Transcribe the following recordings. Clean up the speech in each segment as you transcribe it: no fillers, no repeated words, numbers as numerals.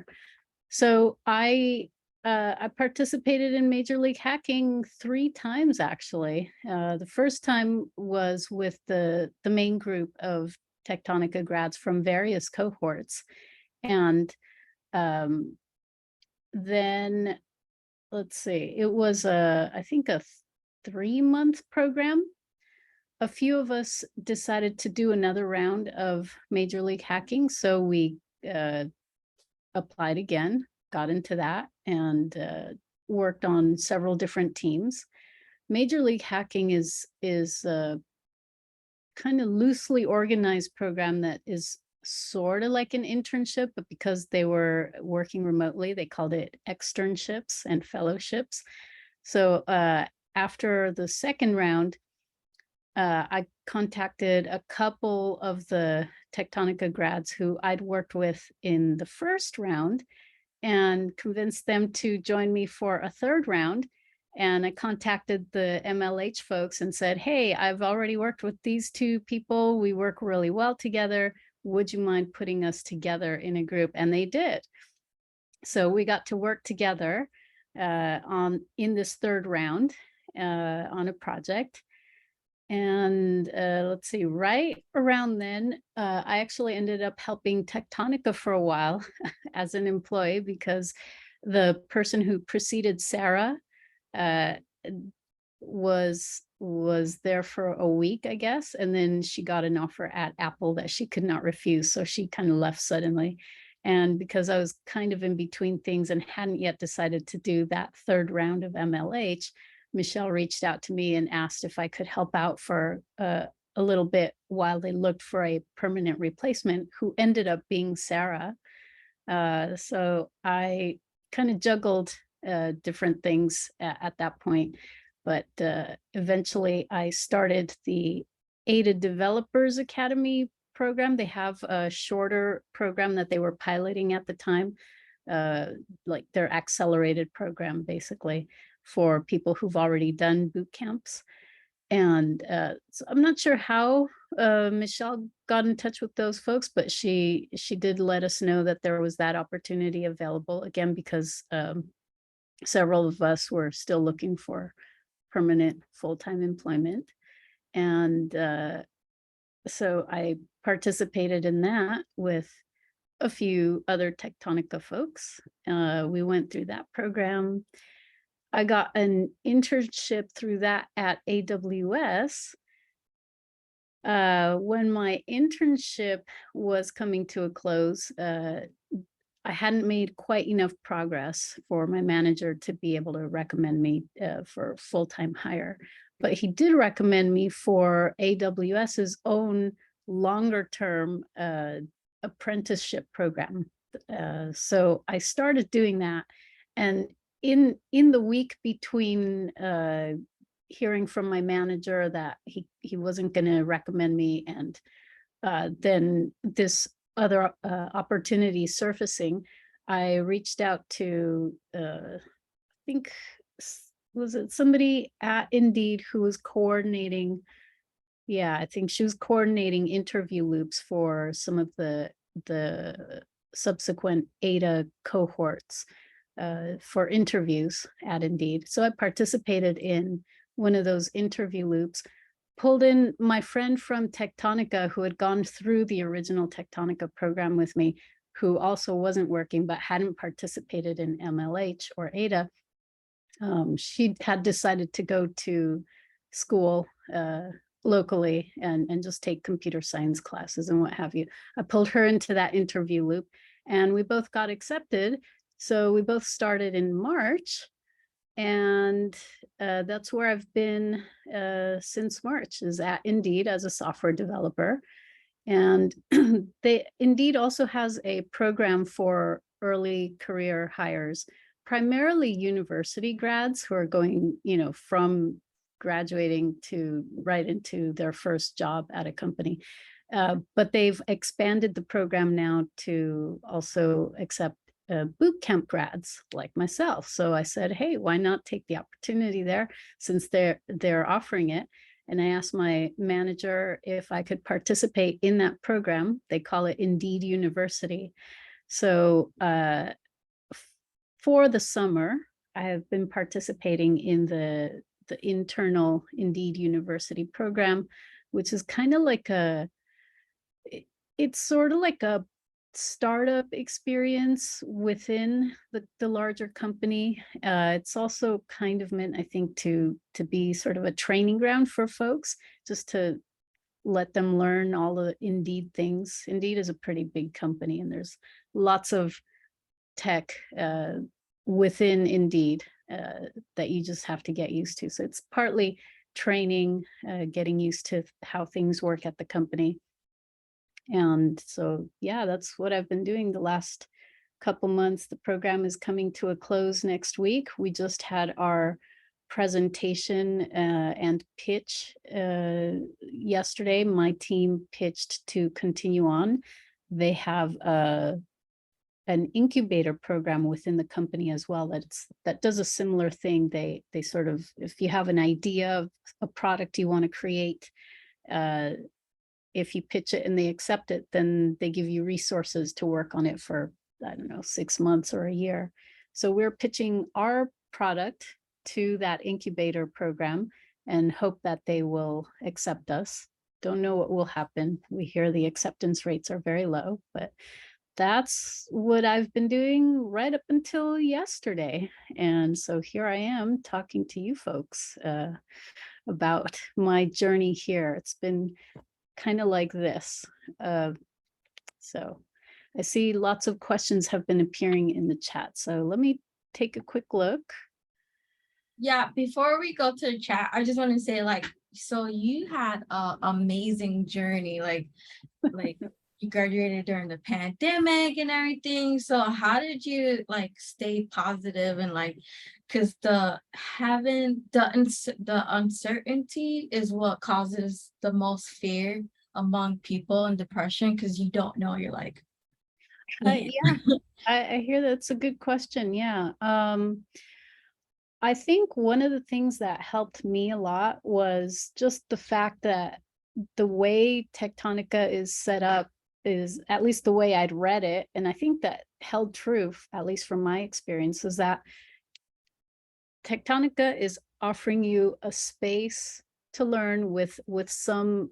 there. So I participated in Major League Hacking 3 times, actually. The first time was with the main group of Techtonica grads from various cohorts. And then, let's see, it was I think a 3-month program. A few of us decided to do another round of Major League Hacking, so we applied again, got into that, and worked on several different teams. Major League Hacking is a kind of loosely organized program that is sort of like an internship, but because they were working remotely, they called it externships and fellowships. So after the second round, I contacted a couple of the Techtonica grads who I'd worked with in the first round and convinced them to join me for a third round. And I contacted the MLH folks and said, hey, I've already worked with these 2 people. We work really well together. Would you mind putting us together in a group? And they did. So we got to work together in this third round on a project. And let's see, right around then, I actually ended up helping Techtonica for a while as an employee, because the person who preceded Sarah was there for a week, I guess, and then she got an offer at Apple that she could not refuse, so she kind of left suddenly. And because I was kind of in between things and hadn't yet decided to do that third round of MLH, Michelle reached out to me and asked if I could help out for a little bit while they looked for a permanent replacement, who ended up being Sarah. So I kind of juggled different things at that point, but eventually I started the Ada Developers Academy program. They have a shorter program that they were piloting at the time, like their accelerated program, basically, for people who've already done boot camps. And so I'm not sure how Michelle got in touch with those folks, but she did let us know that there was that opportunity available, again, because several of us were still looking for permanent full-time employment. And so I participated in that with a few other Techtonica folks. We went through that program. I got an internship through that at AWS. When my internship was coming to a close, I hadn't made quite enough progress for my manager to be able to recommend me for full-time hire. But he did recommend me for AWS's own longer-term apprenticeship program. So I started doing that. And in the week between hearing from my manager that he wasn't going to recommend me, and then this other opportunity surfacing, I reached out to I think, was it somebody at Indeed who was coordinating? Yeah, I think she was coordinating interview loops for some of the subsequent Ada cohorts for interviews at Indeed. So I participated in one of those interview loops, pulled in my friend from Techtonica who had gone through the original Techtonica program with me, who also wasn't working but hadn't participated in MLH or Ada. She had decided to go to school locally and just take computer science classes and what have you. I pulled her into that interview loop and we both got accepted. So we both started in March, and that's where I've been since March, is at Indeed as a software developer. And Indeed also has a program for early career hires, primarily university grads who are going, from graduating to right into their first job at a company. But they've expanded the program now to also accept boot camp grads like myself. So I said, hey, why not take the opportunity there, since they're offering it? And I asked my manager if I could participate in that program. They call it Indeed University. So for the summer, I have been participating in the internal Indeed University program, which is kind of like it's sort of like a startup experience within the larger company. It's also kind of meant, I think, to be sort of a training ground for folks, just to let them learn all the Indeed things. Indeed is a pretty big company, and there's lots of tech within Indeed that you just have to get used to. So it's partly training, getting used to how things work at the company. And so, yeah, that's what I've been doing the last couple months. The program is coming to a close next week. We just had our presentation and pitch yesterday. My team pitched to continue on. They have an incubator program within the company as well that does a similar thing. They sort of, if you have an idea of a product you want to create, if you pitch it and they accept it, then they give you resources to work on it for, I don't know, 6 months or a year. So we're pitching our product to that incubator program and hope that they will accept us. Don't know what will happen. We hear the acceptance rates are very low, but that's what I've been doing right up until yesterday. And so here I am talking to you folks about my journey here. It's been kind of like this. So I see lots of questions have been appearing in the chat. So let me take a quick look. Yeah, before we go to the chat, I just want to say, like, so you had an amazing journey, like you graduated during the pandemic and everything. So how did you like stay positive and like, because the uncertainty is what causes the most fear among people and depression, because you don't know. You're like, man. Yeah, I hear that's a good question. Yeah. I think one of the things that helped me a lot was just the fact that the way Techtonica is set up is, at least the way I'd read it, and I think that held true, at least from my experience, is that Techtonica is offering you a space to learn with some,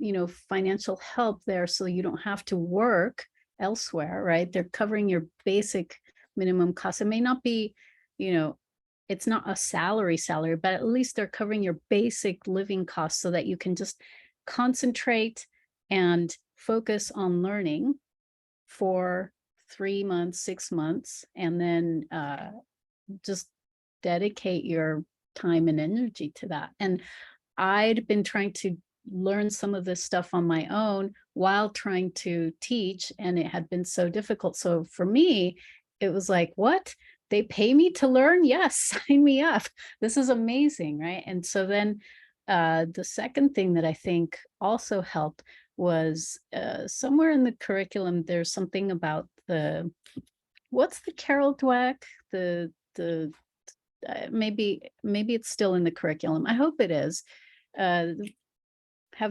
financial help there, so you don't have to work elsewhere, right? They're covering your basic minimum costs. It may not be, it's not a salary, but at least they're covering your basic living costs so that you can just concentrate and focus on learning for 3 months, 6 months, and then just dedicate your time and energy to that. And I'd been trying to learn some of this stuff on my own while trying to teach, and it had been so difficult. So for me, it was like, what? They pay me to learn? Yes, sign me up. This is amazing, right? And so then the second thing that I think also helped was somewhere in the curriculum, there's something about what's the Carol Dweck, the maybe it's still in the curriculum. I hope it is. Have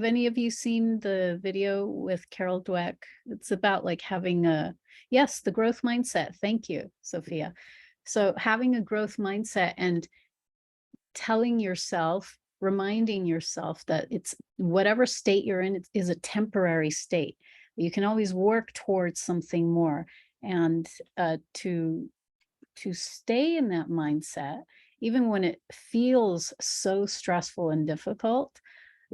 any of you seen the video with Carol Dweck? It's about like having yes, the growth mindset. Thank you, Sophia. So having a growth mindset and reminding yourself that it's whatever state you're in, it is a temporary state. You can always work towards something more, and to stay in that mindset, even when it feels so stressful and difficult.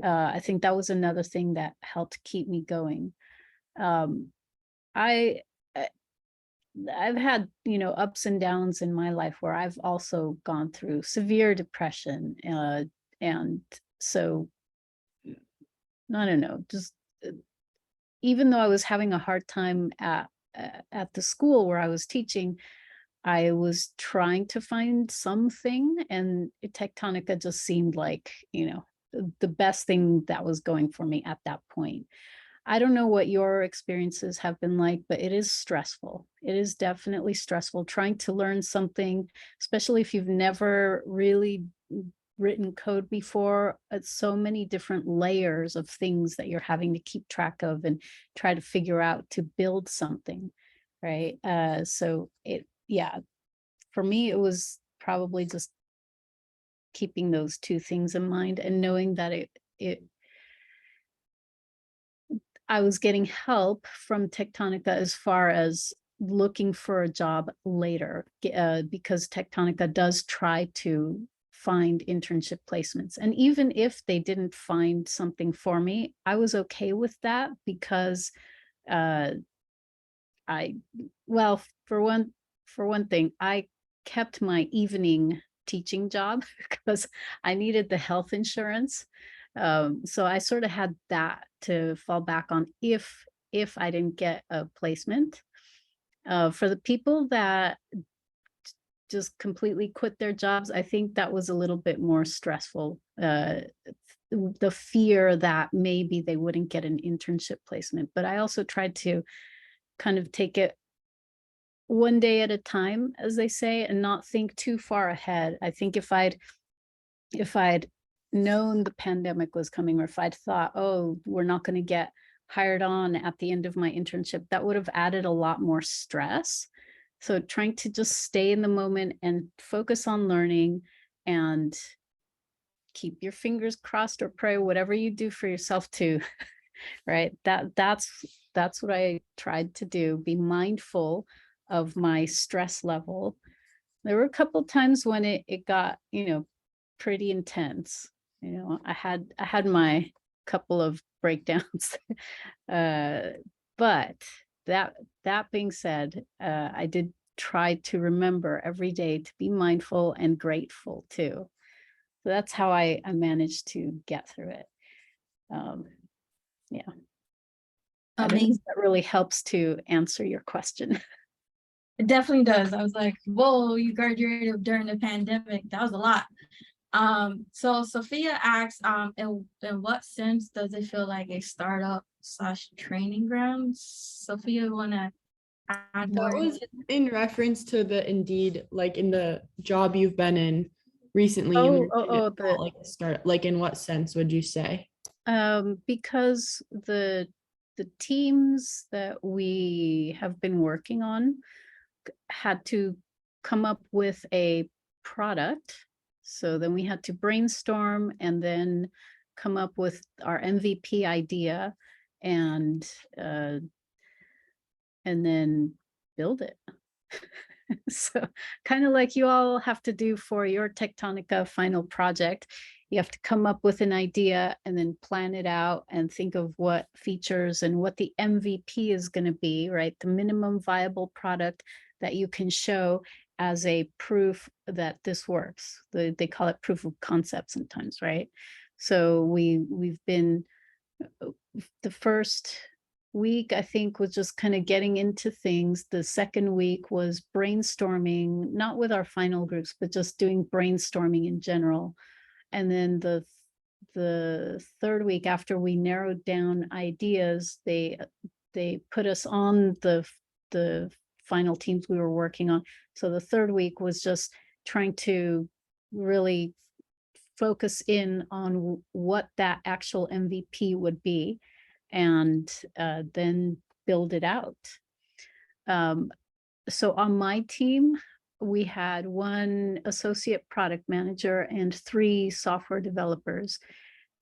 I think that was another thing that helped keep me going. I I've had, ups and downs in my life where I've also gone through severe depression. And so, I don't know, just even though I was having a hard time at the school where I was teaching, I was trying to find something, and Techtonica just seemed like, the best thing that was going for me at that point. I don't know what your experiences have been like, but it is stressful. It is definitely stressful trying to learn something, especially if you've never really written code before. It's so many different layers of things that you're having to keep track of and try to figure out to build something, right? So yeah, for me, it was probably just keeping those two things in mind and knowing that I was getting help from Techtonica as far as looking for a job later, because Techtonica does try to find internship placements. And even if they didn't find something for me, I was okay with that because uh, I, well, for one thing, I kept my evening teaching job because I needed the health insurance. So I sort of had that to fall back on if I didn't get a placement. For the people that just completely quit their jobs, I think that was a little bit more stressful. The fear that maybe they wouldn't get an internship placement, but I also tried to kind of take it one day at a time, as they say, and not think too far ahead. I think if I'd known the pandemic was coming, or if I'd thought, oh, we're not going to get hired on at the end of my internship, that would have added a lot more stress. So trying to just stay in the moment and focus on learning and keep your fingers crossed or pray, whatever you do for yourself too, right? That's what I tried to do, be mindful of my stress level. There were a couple times when it got, pretty intense. I had my couple of breakdowns. But that being said, I did try to remember every day to be mindful and grateful too. So that's how I managed to get through it. Um, yeah. I don't know Amazing. if that really helps to answer your question. It definitely does. I was like, whoa, you graduated during the pandemic. That was a lot. So Sophia asks, in what sense does it feel like a startup slash training ground? Sophia, wanna add That more? was in reference to the Indeed, like in the job you've been in recently, you Oh, mentioned it the felt like a start, like in what sense would you say? because the teams that we have been working on had to come up with a product. So then we had to brainstorm and then come up with our MVP idea and uh, and then build it. So kind of like you all have to do for your Techtonica final project. You have to come up with an idea and then plan it out and think of what features and what the MVP is going to be, right? The minimum viable product that you can show as a proof that this works. They call it proof of concept sometimes, right? So we've been the first week, I think, was just kind of getting into things. The second week was brainstorming, not with our final groups, but just doing brainstorming in general. And then the third week, after we narrowed down ideas, they put us on the final teams we were working on. So the third week was just trying to really focus in on what that actual MVP would be and then build it out. So on my team, we had one associate product manager and 3 software developers.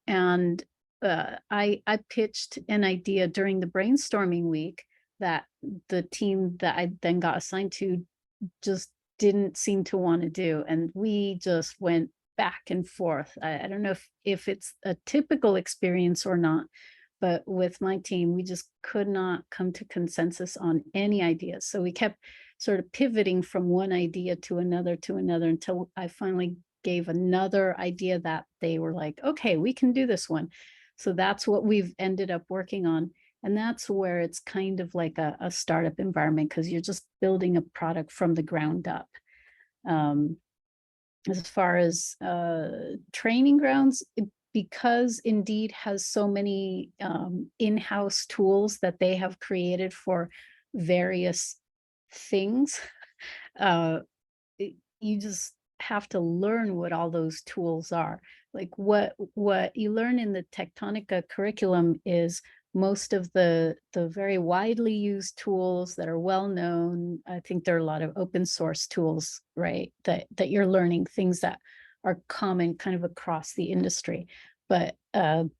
And I pitched an idea during the brainstorming week that the team that I then got assigned to just didn't seem to want to do. And we just went back and forth. I don't know if it's a typical experience or not, but with my team, we just could not come to consensus on any ideas. So we kept sort of pivoting from one idea to another until I finally gave another idea that they were like, okay, we can do this one. So that's what we've ended up working on. And that's where it's kind of like a startup environment because you're just building a product from the ground up. As far as training grounds, because Indeed has so many in-house tools that they have created for various things, you just have to learn what all those tools are. Like what you learn in the Techtonica curriculum is most of the very widely used tools that are well known. I think there are a lot of open source tools, right? That you're learning, things that are common kind of across the industry. But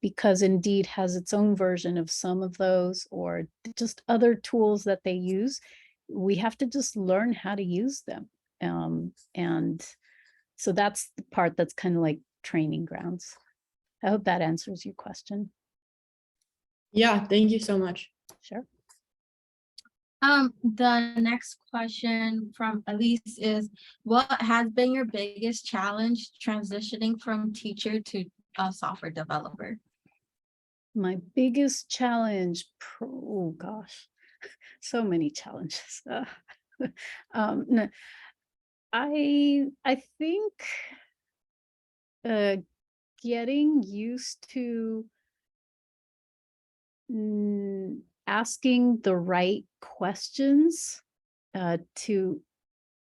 because Indeed has its own version of some of those, or just other tools that they use, we have to just learn how to use them. And so that's the part that's kind of like training grounds. I hope that answers your question. Yeah, thank you so much. Sure. The next question from Elise is, what has been your biggest challenge transitioning from teacher to a software developer? My biggest challenge, oh gosh, so many challenges. No, I think getting used to asking the right questions to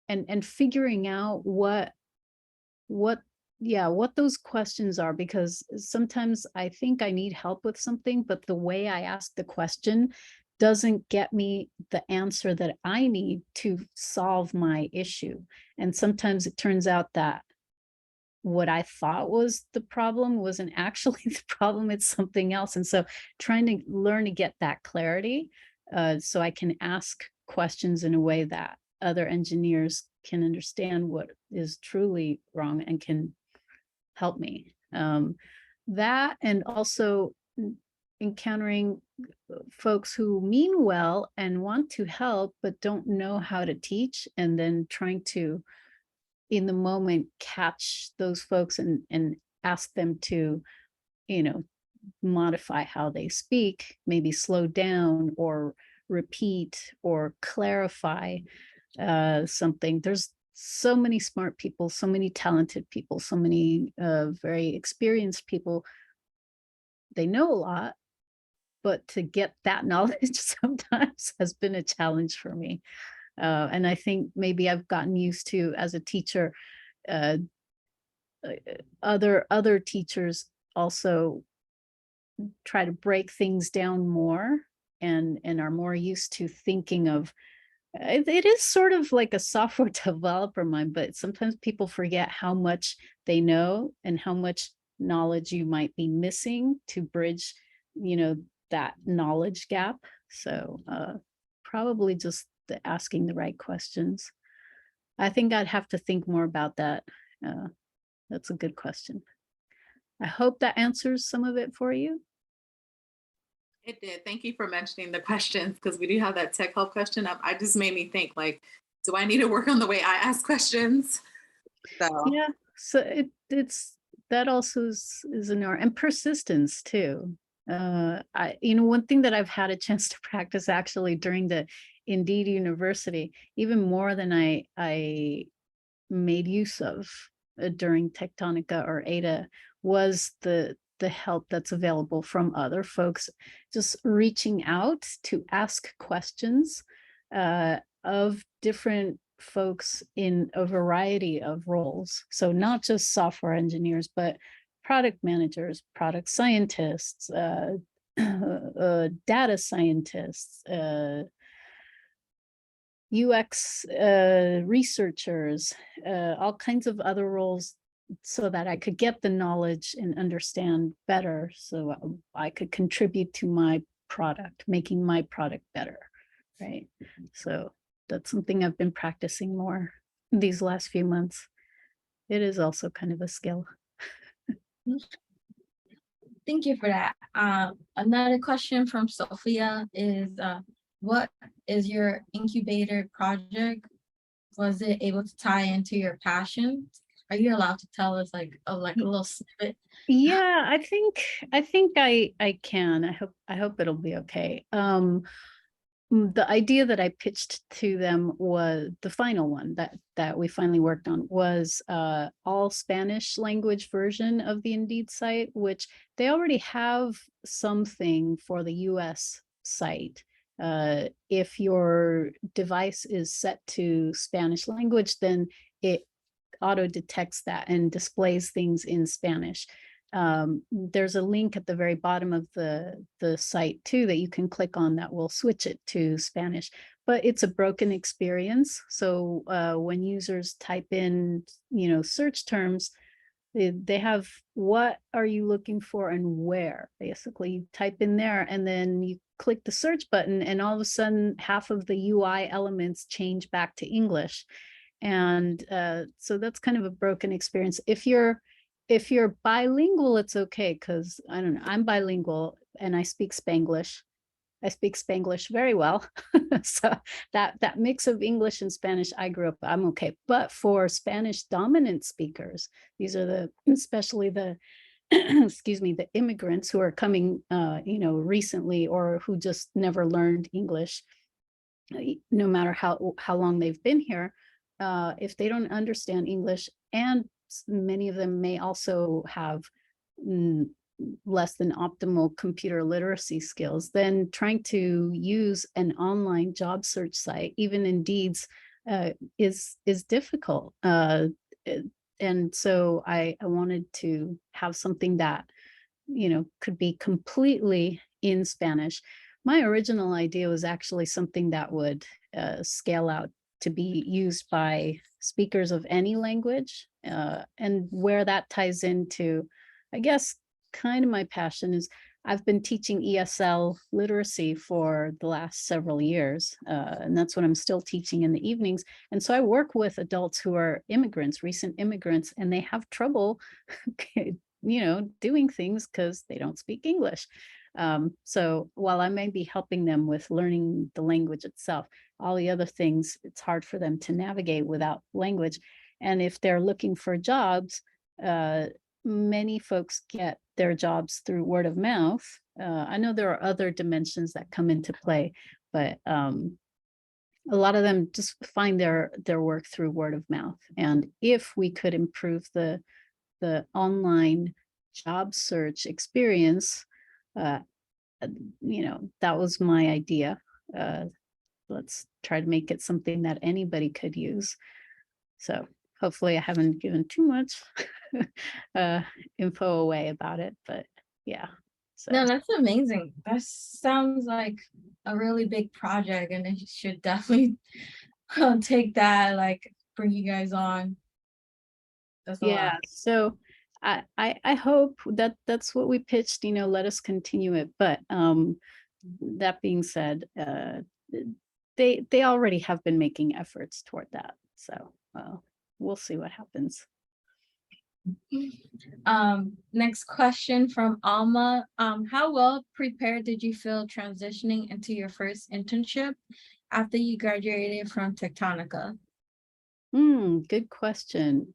and figuring out what those questions are, because sometimes I think I need help with something, but the way I ask the question doesn't get me the answer that I need to solve my issue. And sometimes it turns out that what I thought was the problem wasn't actually the problem, it's something else. And so trying to learn to get that clarity so I can ask questions in a way that other engineers can understand what is truly wrong and can help me. That, and also encountering folks who mean well and want to help, but don't know how to teach, and then trying to, in the moment, catch those folks and ask them to, modify how they speak, maybe slow down or repeat or clarify something. There's so many smart people, so many talented people, so many very experienced people. They know a lot, but to get that knowledge sometimes has been a challenge for me. And I think maybe I've gotten used to, as a teacher, uh, other teachers also try to break things down more and are more used to thinking of it is sort of like a software developer mind, but sometimes people forget how much they know and how much knowledge you might be missing to bridge, that knowledge gap. So probably just asking the right questions. I think I'd have to think more about that. That's a good question. I hope that answers some of it for you. It did. Thank you for mentioning the questions, because we do have that tech help question. I just made me think, like, do I need to work on the way I ask questions? So Yeah, so it's that also is an art, and persistence too. One thing that I've had a chance to practice actually during the Indeed University, even more than I made use of during Techtonica or Ada, was the help that's available from other folks, just reaching out to ask questions of different folks in a variety of roles. So not just software engineers, but product managers, product scientists, data scientists, UX researchers, all kinds of other roles, so that I could get the knowledge and understand better, so I could contribute to my product, making my product better, right? So that's something I've been practicing more these last few months. It is also kind of a skill. Thank you for that. Another question from Sophia is, what is your incubator project? Was it able to tie into your passion? Are you allowed to tell us like a little snippet? Yeah, I think I can. I hope it'll be okay. The idea that I pitched to them was the final one that we finally worked on was all Spanish language version of the Indeed site, which they already have something for the US site. If your device is set to Spanish language, then it auto detects that and displays things in Spanish. there's a link at the very bottom of the site too that you can click on that will switch it to Spanish. But it's a broken experience. So when users type in, search terms, they have what are you looking for and where. Basically, you type in there and then you click the search button, and all of a sudden half of the UI elements change back to English. And so that's kind of a broken experience. If you're bilingual, it's okay, because I don't know, I'm bilingual and I speak Spanglish. I speak Spanglish very well. So that mix of English and Spanish, I grew up, I'm okay. But for Spanish dominant speakers, these are especially the, excuse me, the immigrants who are coming, recently, or who just never learned English, no matter how long they've been here, if they don't understand English, and many of them may also have less than optimal computer literacy skills, then trying to use an online job search site, even Indeed's, is difficult. And so I wanted to have something that, could be completely in Spanish. My original idea was actually something that would scale out to be used by speakers of any language. And where that ties into, I guess, kind of my passion is I've been teaching ESL literacy for the last several years, and that's what I'm still teaching in the evenings. And so I work with adults who are immigrants, recent immigrants, and they have trouble, doing things because they don't speak English. So while I may be helping them with learning the language itself, all the other things, it's hard for them to navigate without language. And if they're looking for jobs, many folks get their jobs through word of mouth. I know there are other dimensions that come into play, but a lot of them just find their work through word of mouth. And if we could improve the online job search experience, that was my idea. Let's try to make it something that anybody could use. So hopefully I haven't given too much info away about it, but yeah. So No, that's amazing. That sounds like a really big project, and it should definitely take that, like bring you guys on. That's a yeah, lot. so I hope that that's what we pitched, let us continue it. But that being said, they already have been making efforts toward that. So we'll see what happens. Next question from Alma. How well prepared did you feel transitioning into your first internship after you graduated from Techtonica? Good question.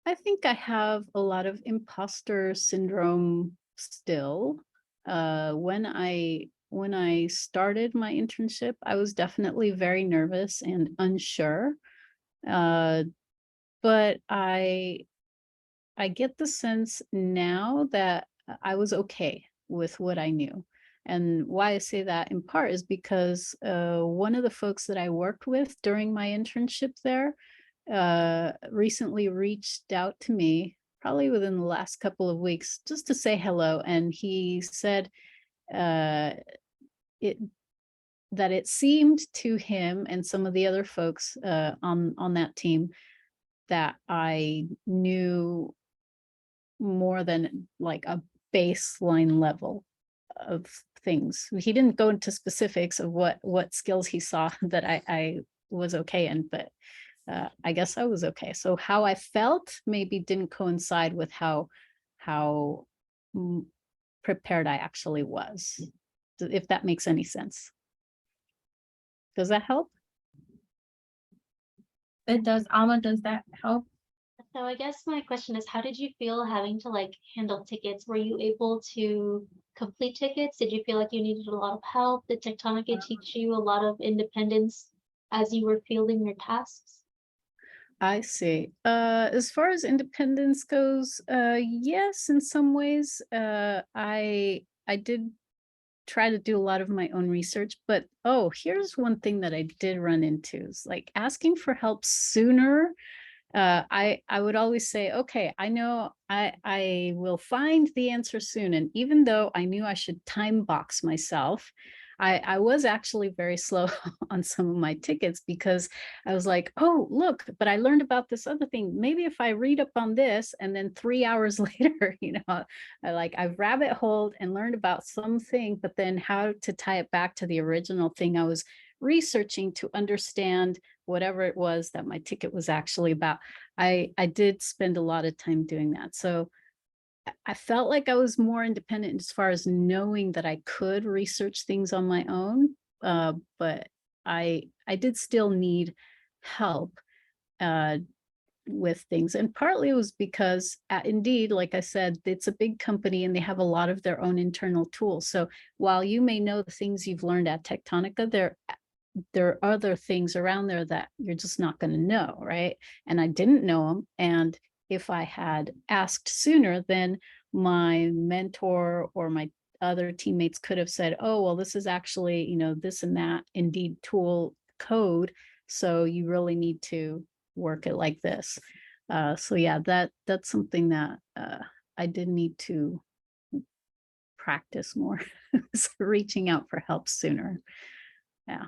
I think I have a lot of imposter syndrome still. When I started my internship, I was definitely very nervous and unsure. But I get the sense now that I was okay with what I knew. And why I say that in part is because one of the folks that I worked with during my internship there recently reached out to me, probably within the last couple of weeks, just to say hello. And he said that it seemed to him and some of the other folks on that team that I knew more than like a baseline level of things. He didn't go into specifics of what skills he saw that I was okay in, but I guess I was okay. So how I felt maybe didn't coincide with how prepared I actually was, if that makes any sense. Does that help? It does. Alma, does that help? So I guess my question is, how did you feel having to handle tickets? Were you able to complete tickets? Did you feel like you needed a lot of help? Did Techtonica teach you a lot of independence as you were fielding your tasks? I see. As far as independence goes, yes, in some ways, I did try to do a lot of my own research, but here's one thing that I did run into is asking for help sooner I would always say, okay, I know I will find the answer soon. And even though I knew I should time box myself, I was actually very slow on some of my tickets because I was like, oh, look, but I learned about this other thing. Maybe if I read up on this and then 3 hours later, I rabbit holed and learned about something, but then how to tie it back to the original thing I was researching to understand whatever it was that my ticket was actually about. I did spend a lot of time doing that. So I felt like I was more independent as far as knowing that I could research things on my own. But I did still need help with things. And partly it was because Indeed, like I said, it's a big company and they have a lot of their own internal tools. So while you may know the things you've learned at Techtonica, there are other things around there that you're just not going to know, right? And I didn't know them. And if I had asked sooner, then my mentor or my other teammates could have said, oh, well, this is actually, this and that Indeed tool code. So you really need to work it like this. So yeah, that's something that I did need to practice more. So reaching out for help sooner. Yeah.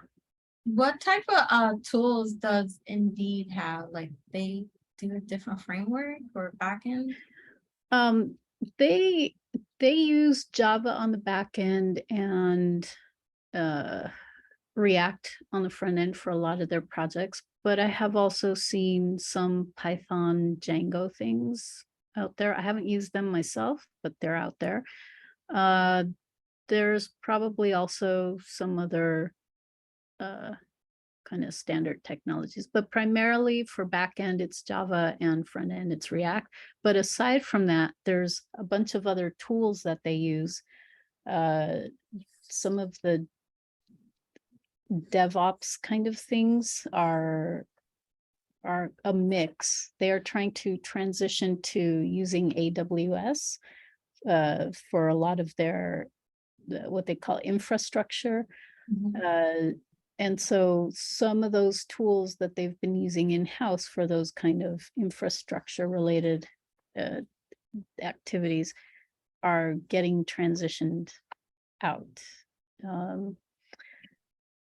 What type of tools does Indeed have? Like they do a different framework or backend? Um, they use Java on the back end and React on the front end for a lot of their projects, but I have also seen some Python Django things out there. I haven't used them myself, but they're out there. There's probably also some other kind of standard technologies, but primarily for backend, it's Java, and front end, it's React. But aside from that, there's a bunch of other tools that they use. Some of the DevOps kind of things are a mix. They are trying to transition to using AWS for a lot of their what they call infrastructure. And so some of those tools that they've been using in-house for those kind of infrastructure related activities are getting transitioned out.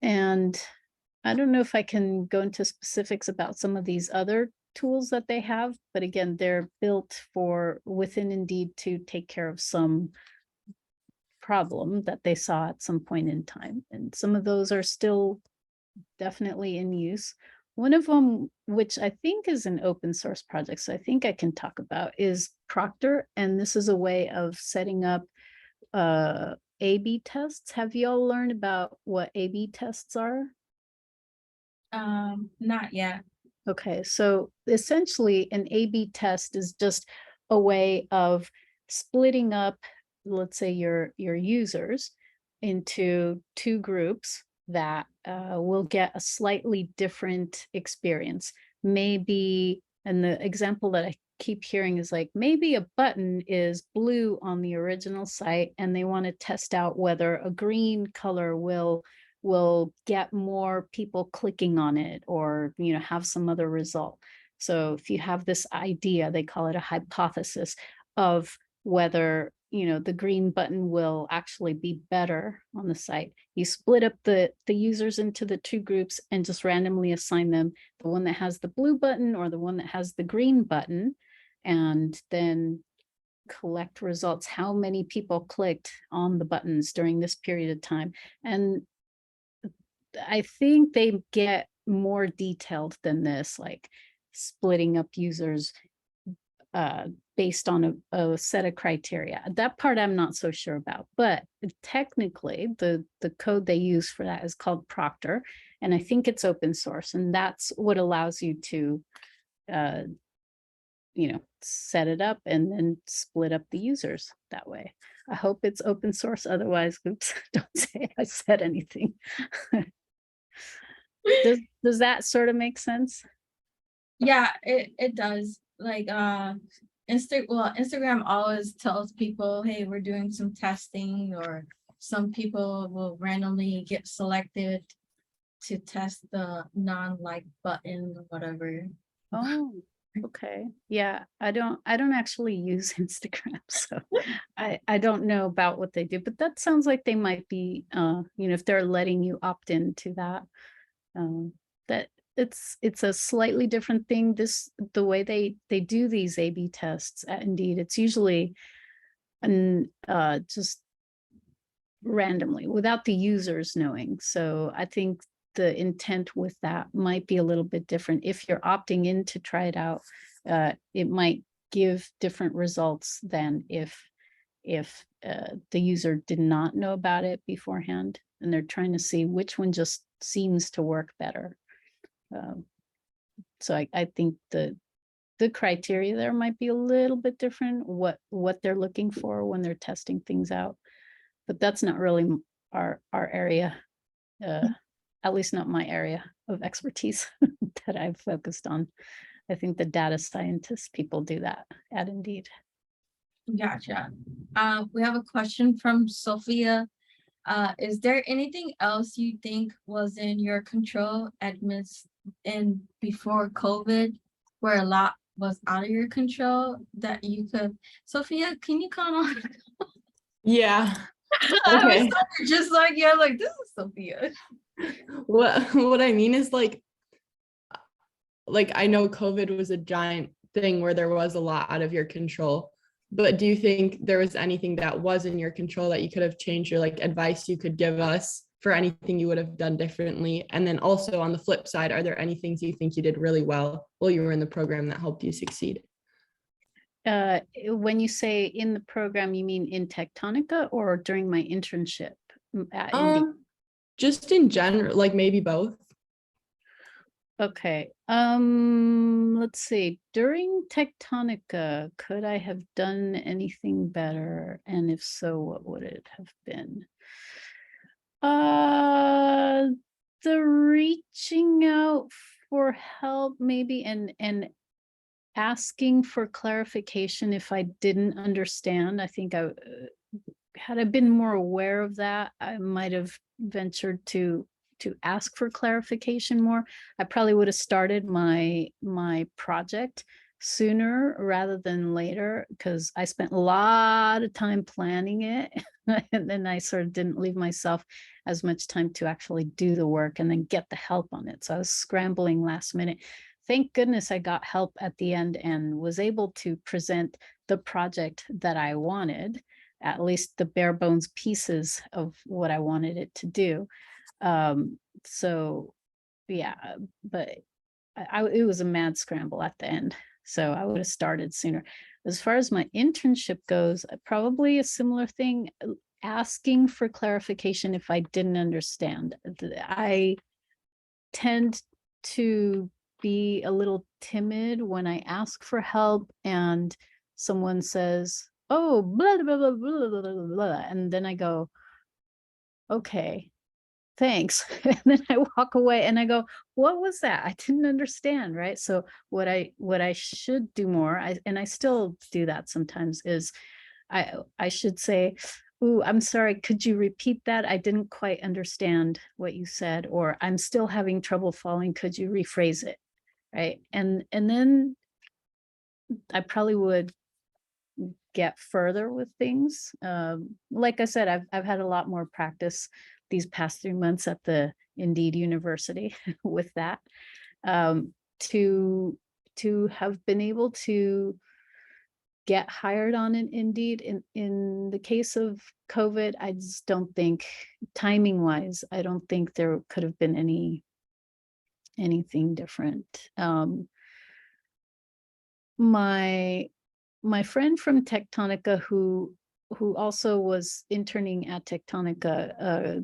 And I don't know if I can go into specifics about some of these other tools that they have, but again, they're built for within Indeed to take care of some problem that they saw at some point in time. And some of those are still definitely in use. One of them, which I think is an open source project, so I think I can talk about, is Proctor. And this is a way of setting up A/B tests. Have you all learned about what A/B tests are? Not yet. Okay, so essentially an A/B test is just a way of splitting up, let's say your users into two groups that will get a slightly different experience. Maybe, and the example that I keep hearing is like, maybe a button is blue on the original site and they want to test out whether a green color will get more people clicking on it or have some other result. So if you have this idea, they call it a hypothesis of whether the green button will actually be better on the site. You split up the users into the two groups and just randomly assign them the one that has the blue button or the one that has the green button, and then collect results, how many people clicked on the buttons during this period of time. And I think they get more detailed than this, like splitting up users based on a set of criteria. That part I'm not so sure about, but technically the code they use for that is called Proctor, and I think it's open source, and that's what allows you to set it up and then split up the users that way. I hope it's open source, otherwise, oops, don't say I said anything. Does that sort of make sense? Yeah, it does. Like Instagram always tells people, hey, we're doing some testing, or some people will randomly get selected to test the non-like button or whatever. Oh, Okay, yeah, I don't actually use Instagram, so I don't know about what they do, but that sounds like they might be, if they're letting you opt into that. That it's a slightly different thing. The way they do these A/B tests at Indeed, it's usually just randomly without the users knowing. So I think the intent with that might be a little bit different. If you're opting in to try it out, it might give different results than if the user did not know about it beforehand and they're trying to see which one just seems to work better. So I think the criteria there might be a little bit different, what they're looking for when they're testing things out. But that's not really our area, at least not my area of expertise that I've focused on. I think the data scientist people do that at Indeed. Gotcha. We have a question from Sophia. Is there anything else you think was in your control before COVID, where a lot was out of your control that you could? Sophia, can you come on? Yeah. I Okay. was just like, yeah, like this is Sophia. What I mean is like I know COVID was a giant thing where there was a lot out of your control. But do you think there was anything that was in your control that you could have changed, or like advice you could give us for anything you would have done differently? And then also on the flip side, are there any things you think you did really well while you were in the program that helped you succeed? When you say in the program, you mean in Techtonica or during my internship at Indeed? Just in general, like maybe both. Okay, let's see. During Techtonica, could I have done anything better? And if so, what would it have been? The reaching out for help maybe and asking for clarification if I didn't understand. I think had I been more aware of that, I might have ventured to ask for clarification more. I probably would have started my project sooner rather than later, because I spent a lot of time planning it and then I sort of didn't leave myself as much time to actually do the work and then get the help on it. So I was scrambling last minute. Thank goodness I got help at the end and was able to present the project that I wanted, at least the bare bones pieces of what I wanted it to do. So yeah, but it was a mad scramble at the end. So I would have started sooner. As far as my internship goes, probably a similar thing, asking for clarification if I didn't understand. I tend to be a little timid when I ask for help and someone says, oh, blah, blah, blah, blah, blah, blah, blah. And then I go, okay, thanks. And then I walk away and I go, what was that? I didn't understand, right? So what I should do more, and I still do that sometimes, is I should say, ooh, I'm sorry, could you repeat that? I didn't quite understand what you said, or I'm still having trouble following, could you rephrase it? Right. And then I probably would get further with things. Like I said, I've had a lot more practice these past 3 months at the Indeed University with that, to have been able to get hired on in Indeed. In the case of COVID, I just don't think, timing wise, I don't think there could have been anything different. My friend from Techtonica, who also was interning at Techtonica,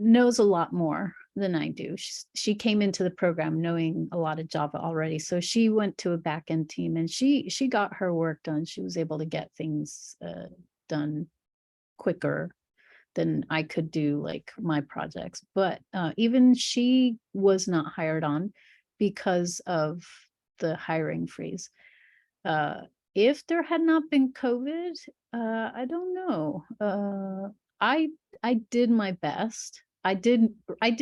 knows a lot more than I do. She came into the program knowing a lot of Java already. So she went to a backend team and she got her work done. She was able to get things done quicker than I could do like my projects. But even she was not hired on because of the hiring freeze. If there had not been COVID, I don't know. I did my best. I did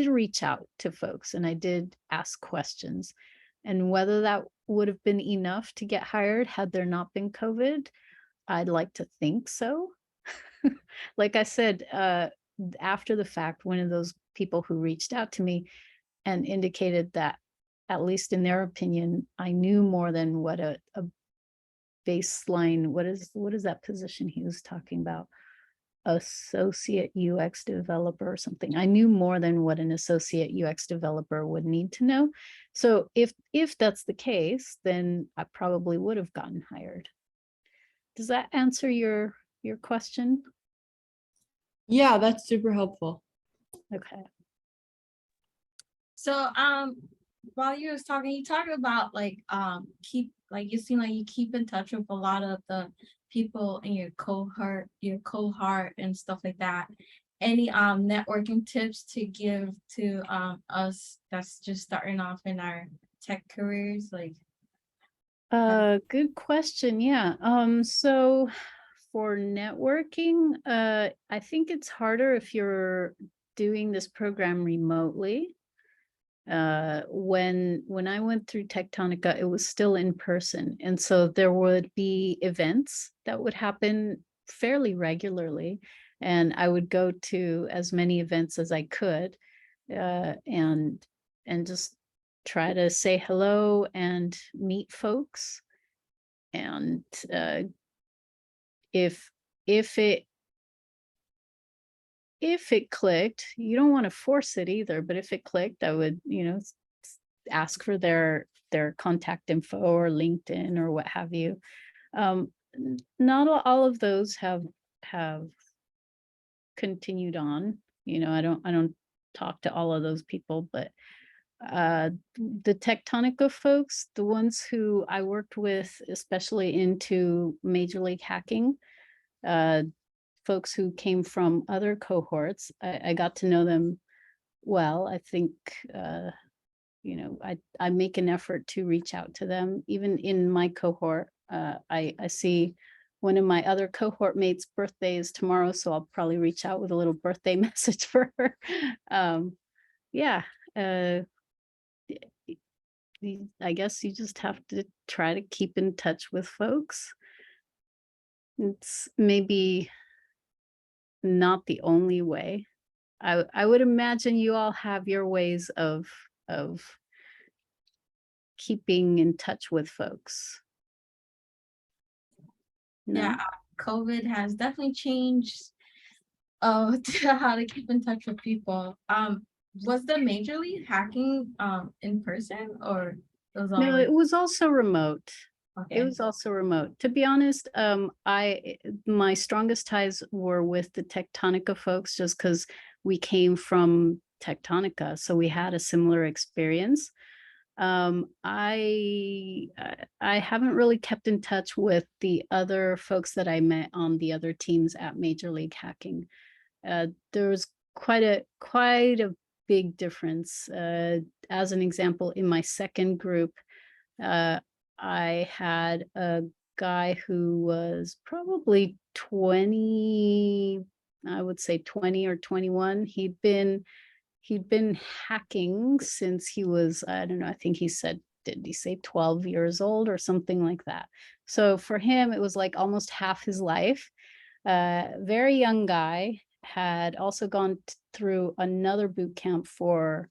reach out to folks and I did ask questions. And whether that would have been enough to get hired had there not been COVID, I'd like to think so. Like I said, after the fact, one of those people who reached out to me and indicated that, at least in their opinion, I knew more than what a baseline, what is that position he was talking about? Associate UX developer or something. I knew more than what an associate UX developer would need to know. So if that's the case, then I probably would have gotten hired. Does that answer your question? Yeah, that's super helpful. Okay. So while you was talking, you talked about like you seem like you keep in touch with a lot of the people in your cohort and stuff like that. Any networking tips to give to us that's just starting off in our tech careers? Like Good question. Yeah. So for networking, I think it's harder if you're doing this program remotely. When I went through Techtonica, it was still in person. And so there would be events that would happen fairly regularly. And I would go to as many events as I could, and just try to say hello and meet folks. And if it clicked, you don't want to force it either, but if it clicked, I would, ask for their contact info or LinkedIn or what have you. Not all of those have continued on. I don't talk to all of those people, but the Techtonica folks, the ones who I worked with, especially into Major League Hacking, folks who came from other cohorts, I got to know them well. I think, I make an effort to reach out to them. Even in my cohort, I see one of my other cohort mates' birthday is tomorrow, so I'll probably reach out with a little birthday message for her. Yeah. I guess you just have to try to keep in touch with folks. It's maybe not the only way. I would imagine you all have your ways of keeping in touch with folks. No? yeah, COVID has definitely changed how to keep in touch with people. Was the Major League Hacking in person or it was No, it was also remote. It okay? was also remote. To be honest, my strongest ties were with the Techtonica folks, just because we came from Techtonica, so we had a similar experience. I haven't really kept in touch with the other folks that I met on the other teams at Major League Hacking. There was quite a big difference. As an example, in my second group, I had a guy who was probably 20, I would say 20 or 21. He'd been hacking since he was, I don't know, I think he said, did he say 12 years old or something like that? So for him, it was like almost half his life. Very young guy, had also gone through another boot camp for,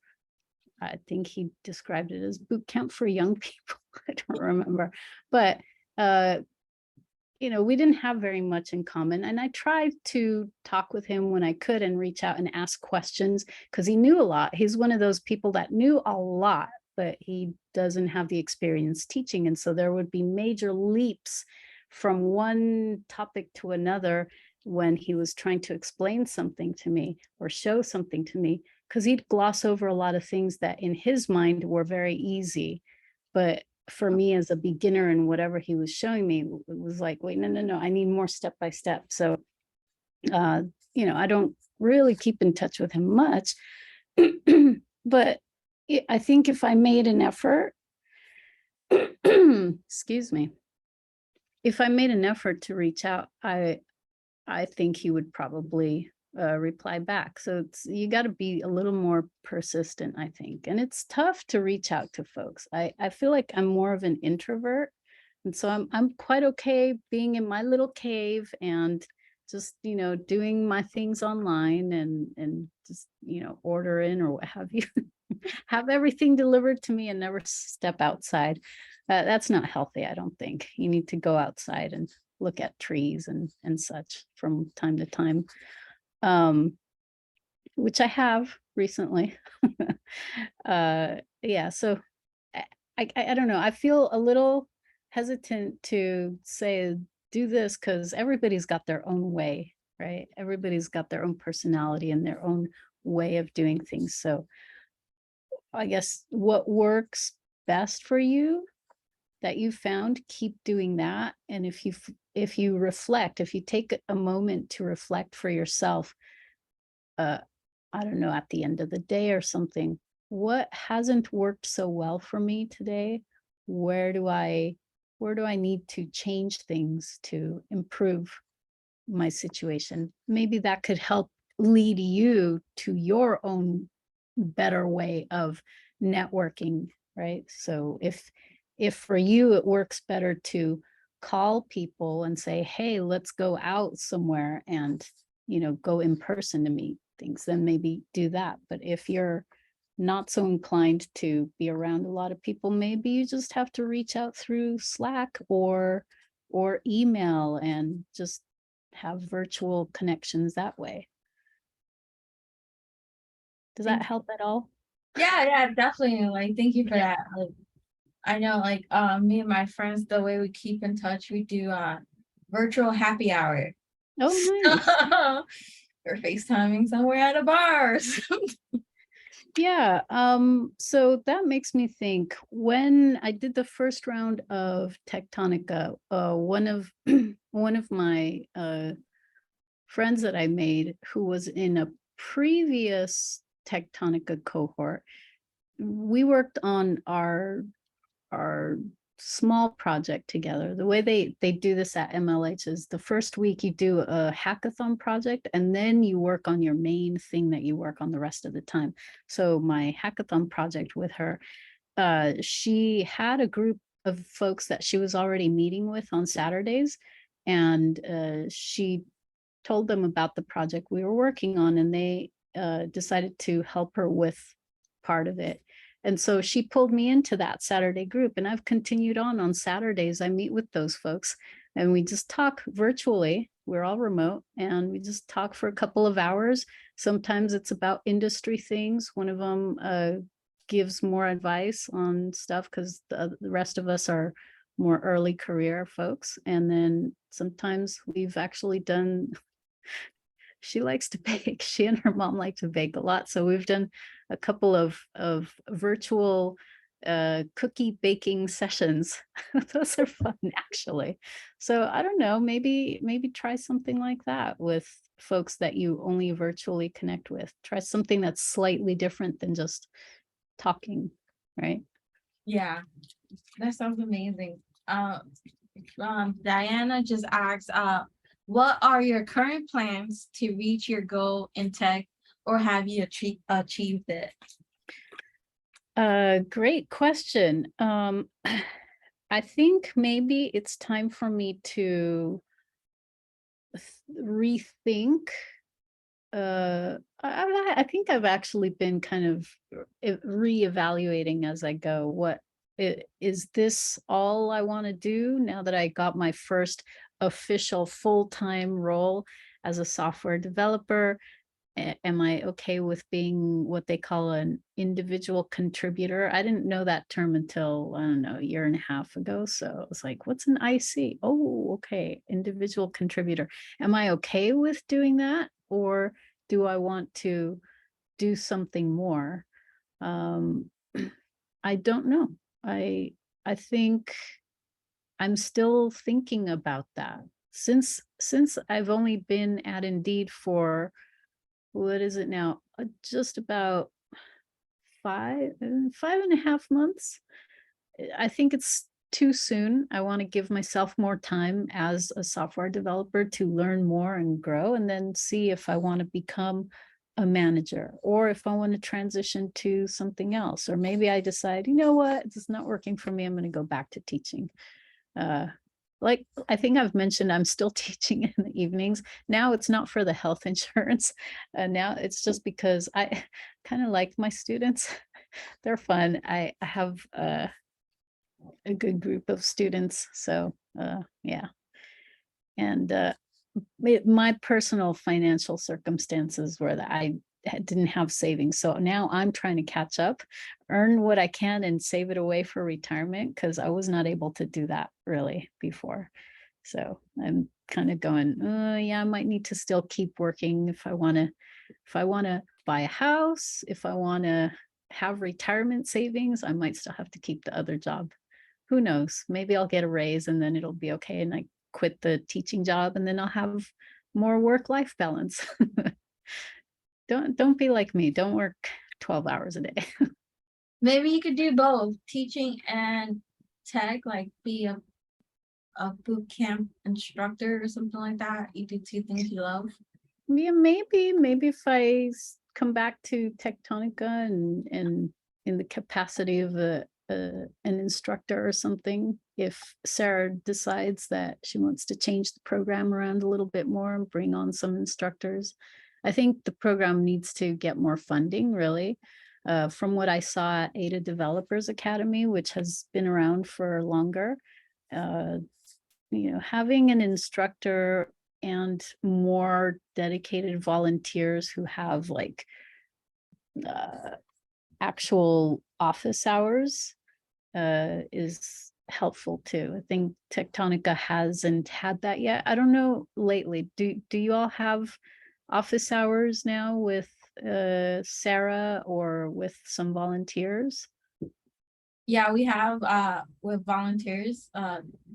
I think he described it as boot camp for young people. I don't remember, but we didn't have very much in common. And I tried to talk with him when I could and reach out and ask questions, because he knew a lot. He's one of those people that knew a lot, but he doesn't have the experience teaching. And so there would be major leaps from one topic to another when he was trying to explain something to me or show something to me, because he'd gloss over a lot of things that in his mind were very easy. But for me as a beginner and whatever he was showing me, it was like, wait, no, I need more step by step. So, I don't really keep in touch with him much, but I think if I made an effort, excuse me, if I made an effort to reach out, I think he would probably reply back. So it's, you got to be a little more persistent, I think. And it's tough to reach out to folks. I feel like I'm more of an introvert. And so I'm quite okay being in my little cave and just, doing my things online and just, order in or what have you, have everything delivered to me and never step outside. That's not healthy, I don't think. You need to go outside and look at trees and such from time to time, which I have recently. Yeah, so I don't know. I feel a little hesitant to say do this because everybody's got their own way, right? Everybody's got their own personality and their own way of doing things. So I guess what works best for you that you found, keep doing that. And if you reflect, if you take a moment to reflect for yourself, I don't know, at the end of the day or something, what hasn't worked so well for me today? Where do I need to change things to improve my situation? Maybe that could help lead you to your own better way of networking, right? So if for you it works better to call people and say, hey, let's go out somewhere and go in person to meet things, then maybe do that. But if you're not so inclined to be around a lot of people, maybe you just have to reach out through Slack or email and just have virtual connections that way. Does that help at all? Yeah, definitely. Like, thank you for that. Like, I know, like, me and my friends, the way we keep in touch, we do virtual happy hour. Oh, nice. We're FaceTiming somewhere at a bar. Yeah, so that makes me think, when I did the first round of Techtonica, one of one of my friends that I made who was in a previous Techtonica cohort, we worked on our small project together. The way they do this at MLH is the first week you do a hackathon project and then you work on your main thing that you work on the rest of the time. So my hackathon project with her, she had a group of folks that she was already meeting with on Saturdays, and she told them about the project we were working on, and they decided to help her with part of it. And so she pulled me into that Saturday group, and I've continued on Saturdays. I meet with those folks and we just talk virtually. We're all remote and we just talk for a couple of hours. Sometimes it's about industry things. One of them gives more advice on stuff because the rest of us are more early career folks. And then sometimes we've actually done, she likes to bake. She and her mom like to bake a lot. So we've done a couple of virtual cookie baking sessions. Those are fun, actually. So I don't know, maybe try something like that with folks that you only virtually connect with. Try something that's slightly different than just talking, right? Yeah, that sounds amazing. Diana just asked, what are your current plans to reach your goal in tech, or have you achieved it? Great question. I think maybe it's time for me to rethink. I think I've actually been kind of reevaluating as I go. Is this all I want to do now that I got my first official full-time role as a software developer? Am I okay with being what they call an individual contributor? I didn't know that term until, I don't know, a year and a half ago. So I was like, what's an IC? Oh, okay, individual contributor. Am I okay with doing that? Or do I want to do something more? I don't know. I think I'm still thinking about that. Since I've only been at Indeed for, what is it now? Just about 5.5 months. I think it's too soon. I want to give myself more time as a software developer to learn more and grow, and then see if I want to become a manager or if I want to transition to something else. Or maybe I decide, you know what, it's not working for me. I'm going to go back to teaching. Like I think I've mentioned, I'm still teaching in the evenings. Now it's not for the health insurance. Now it's just because I kind of like my students. They're fun. I have a good group of students. So yeah. And my personal financial circumstances were that I didn't have savings. So now I'm trying to catch up, earn what I can and save it away for retirement, because I was not able to do that really before. So I'm kind of going, yeah, I might need to still keep working if I want to buy a house, if I want to have retirement savings, I might still have to keep the other job. Who knows? Maybe I'll get a raise and then it'll be okay. And I quit the teaching job and then I'll have more work-life balance. Don't be like me. Don't work 12 hours a day. Maybe you could do both, teaching and tech, like be a boot camp instructor or something like that. You do two things you love. Yeah, maybe if I come back to Techtonica and in the capacity of an instructor or something, if Sarah decides that she wants to change the program around a little bit more and bring on some instructors. I think the program needs to get more funding, really. From what I saw at Ada Developers Academy, which has been around for longer, having an instructor and more dedicated volunteers who have like actual office hours is helpful too. I think Techtonica hasn't had that yet. I don't know lately. Do you all have office hours now with Sarah or with some volunteers? Yeah, we have with volunteers.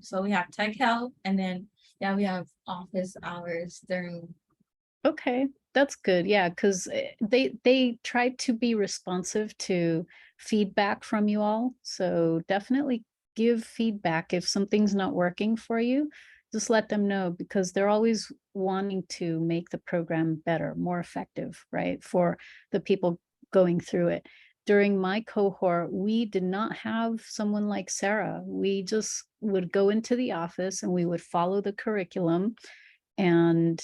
So we have tech help, and then yeah, we have office hours during. Okay, that's good. Yeah, because they try to be responsive to feedback from you all. So definitely give feedback if something's not working for you. Just let them know, because they're always wanting to make the program better, more effective, right? For the people going through it. During my cohort, we did not have someone like Sarah. We just would go into the office and we would follow the curriculum, and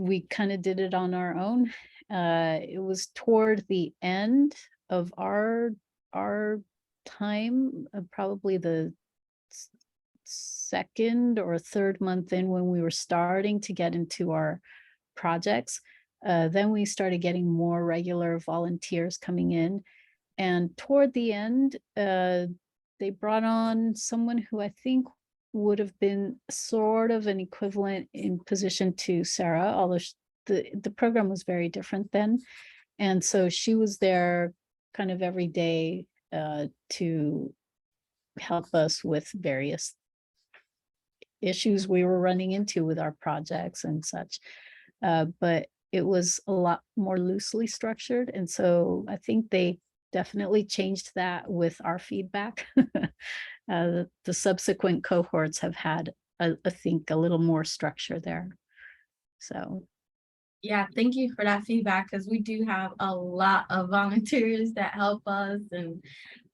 we kind of did it on our own. It was toward the end of our time, probably the second or third month in, when we were starting to get into our projects. Then we started getting more regular volunteers coming in. And toward the end, they brought on someone who I think would have been sort of an equivalent in position to Sarah, although the program was very different then. And so she was there kind of every day to help us with various issues we were running into with our projects and such. But it was a lot more loosely structured. And so I think they definitely changed that with our feedback. The subsequent cohorts have had, I think, a little more structure there. So Yeah, thank you for that feedback, because we do have a lot of volunteers that help us, and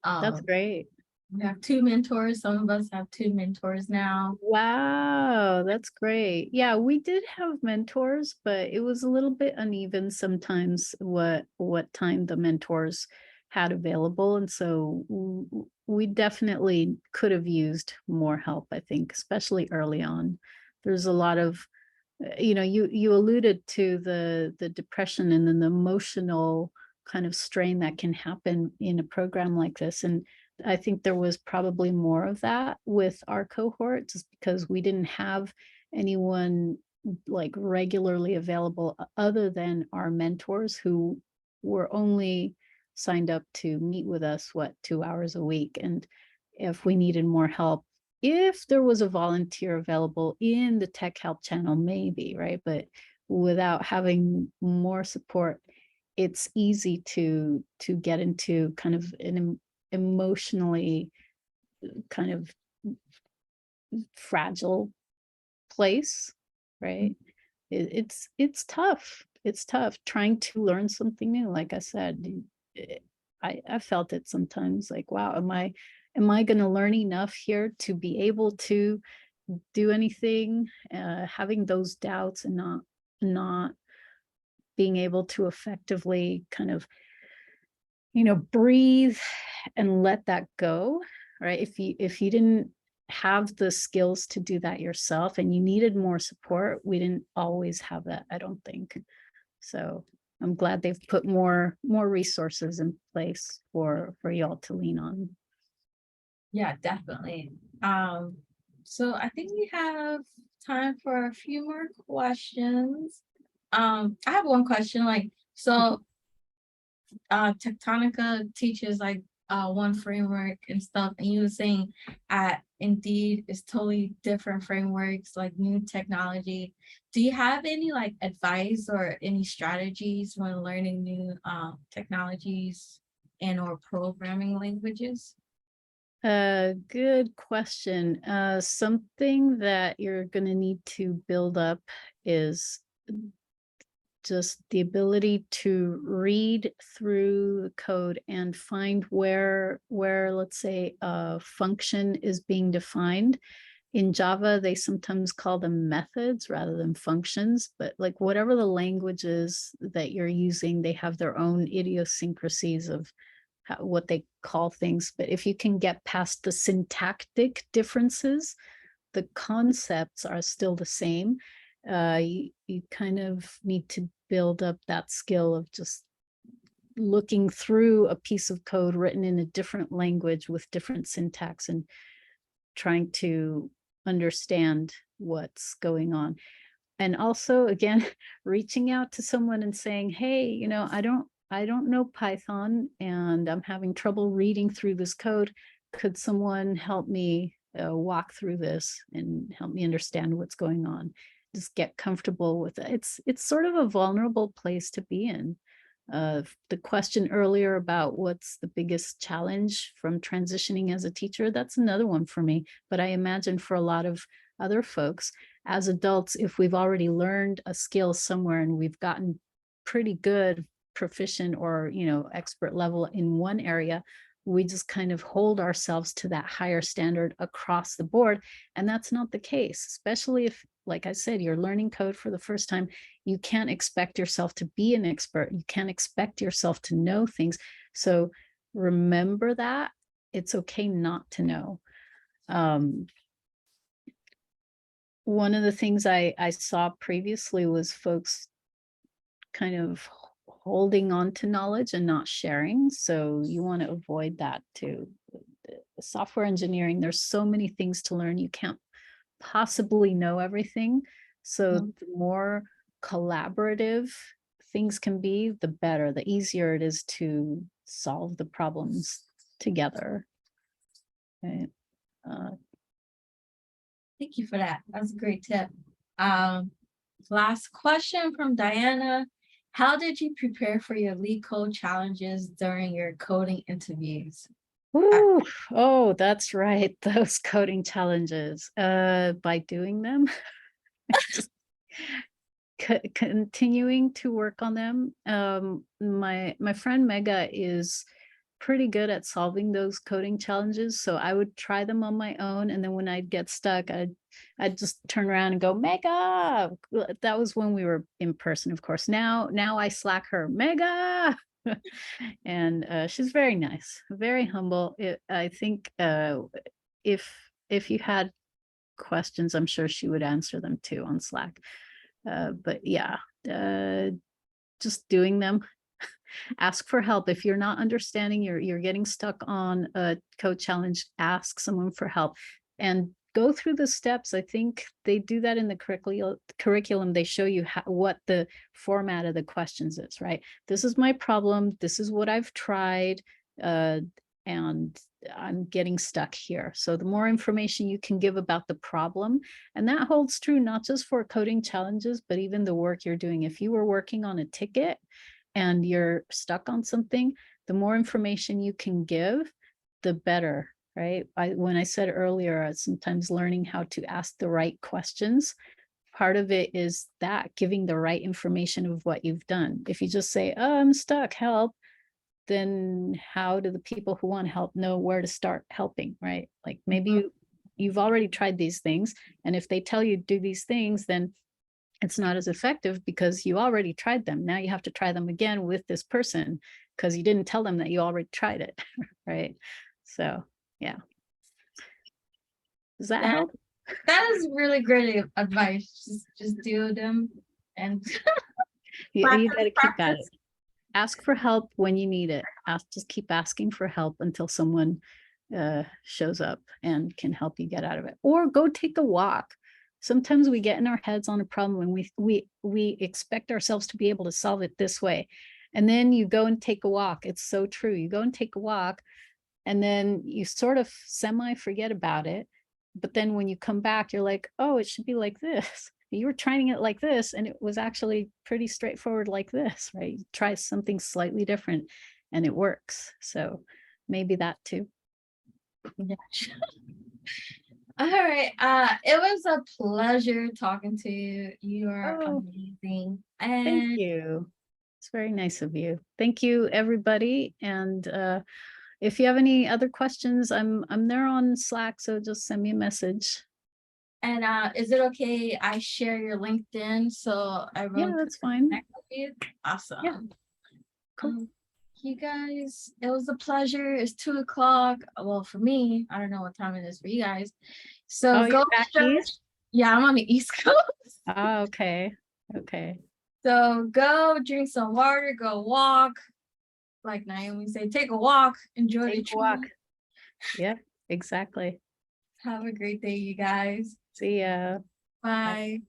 that's great. we have 2 mentors. Some of us have 2 mentors now. Wow, that's great. Yeah, we did have mentors, but it was a little bit uneven sometimes what time the mentors had available. And so we definitely could have used more help, I think, especially early on. There's a lot of, you alluded to the depression and then the emotional kind of strain that can happen in a program like this. And I think there was probably more of that with our cohort, just because we didn't have anyone like regularly available other than our mentors, who were only signed up to meet with us, 2 hours a week. And if we needed more help, if there was a volunteer available in the tech help channel, maybe, right? But without having more support, it's easy to get into kind of an emotionally kind of fragile place, right? It's tough. It's tough trying to learn something new. Like I said, I felt it sometimes like, wow, am I going to learn enough here to be able to do anything? Having those doubts and not being able to effectively kind of, breathe and let that go, right? If you didn't have the skills to do that yourself and you needed more support, we didn't always have that, I don't think. So I'm glad they've put more resources in place for y'all to lean on. Yeah, definitely. So I think we have time for a few more questions. I have one question, so Techtonica teaches one framework and stuff, and you were saying at Indeed is totally different frameworks, like new technology. Do you have any advice or any strategies when learning new technologies and or programming languages? Good question. Something that you're going to need to build up is just the ability to read through the code and find where let's say a function is being defined. In Java, they sometimes call them methods rather than functions, but like whatever the language is that you're using, they have their own idiosyncrasies of what they call things. But if you can get past the syntactic differences, the concepts are still the same. You kind of need to build up that skill of just looking through a piece of code written in a different language with different syntax and trying to understand what's going on. And also, again, reaching out to someone and saying, hey, I don't know Python and I'm having trouble reading through this code. Could someone help me walk through this and help me understand what's going on? Just get comfortable with it. It's sort of a vulnerable place to be in. The question earlier about what's the biggest challenge from transitioning as a teacher, that's another one for me. But I imagine for a lot of other folks, as adults, if we've already learned a skill somewhere and we've gotten pretty good, proficient, or expert level in one area, we just kind of hold ourselves to that higher standard across the board. And that's not the case, especially if, like I said, you're learning code for the first time. You can't expect yourself to be an expert. You can't expect yourself to know things. So remember that it's okay not to know. One of the things I saw previously was folks kind of holding on to knowledge and not sharing. So you want to avoid that too. Software engineering, there's so many things to learn. You can't possibly know everything. So the more collaborative things can be, the better, the easier it is to solve the problems together. Okay. Thank you for that. That's a great tip. Last question from Diana. How did you prepare for your lead code challenges during your coding interviews? Ooh, oh, that's right. Those coding challenges. By doing them, just continuing to work on them. My friend Mega is pretty good at solving those coding challenges, so I would try them on my own, and then when I'd get stuck, I'd just turn around and go, Mega. That was when we were in person, of course. Now I Slack her, Mega. And she's very nice, very humble. I think if you had questions, I'm sure she would answer them too on Slack. But yeah, just doing them. Ask for help. If you're not understanding, you're getting stuck on a code challenge, ask someone for help and go through the steps. I think they do that in the curriculum. They show you what the format of the questions is, right? This is my problem. This is what I've tried. And I'm getting stuck here. So the more information you can give about the problem, and that holds true not just for coding challenges, but even the work you're doing. If you were working on a ticket and you're stuck on something, the more information you can give, the better right? When I said earlier, sometimes learning how to ask the right questions, part of it is that giving the right information of what you've done. If you just say, oh, I'm stuck, help, then how do the people who want help know where to start helping, right? Like maybe you've already tried these things, and if they tell you do these things, then it's not as effective because you already tried them. Now you have to try them again with this person because you didn't tell them that you already tried it, right? So yeah. Does that help? That is really great advice. Just do them and You got to keep at practice. it. Ask for help when you need it. Just keep asking for help until someone shows up and can help you get out of it. Or go take a walk. Sometimes we get in our heads on a problem and we expect ourselves to be able to solve it this way. And then you go and take a walk. It's so true. You go and take a walk and then you sort of semi forget about it. But then when you come back, you're like, oh, it should be like this. You were trying it like this, and it was actually pretty straightforward like this, right? You try something slightly different and it works. So maybe that too. Yeah. All right. It was a pleasure talking to you. You are amazing. And Thank you. It's very nice of you. Thank you, everybody. And if you have any other questions, I'm there on Slack, so just send me a message. And is it okay I share your LinkedIn so everyone Yeah, can that's fine. connect with you? Awesome. Yeah. Cool. You guys, it was a pleasure. It's 2:00. Well, for me, I don't know what time it is for you guys. So Oh, go you're back east? Yeah, I'm on the East Coast. Oh, okay. Okay. So go drink some water, go walk. Like Naomi said, take a walk, enjoy the Take a walk. tree. Yep, exactly. Have a great day, you guys. See ya. Bye.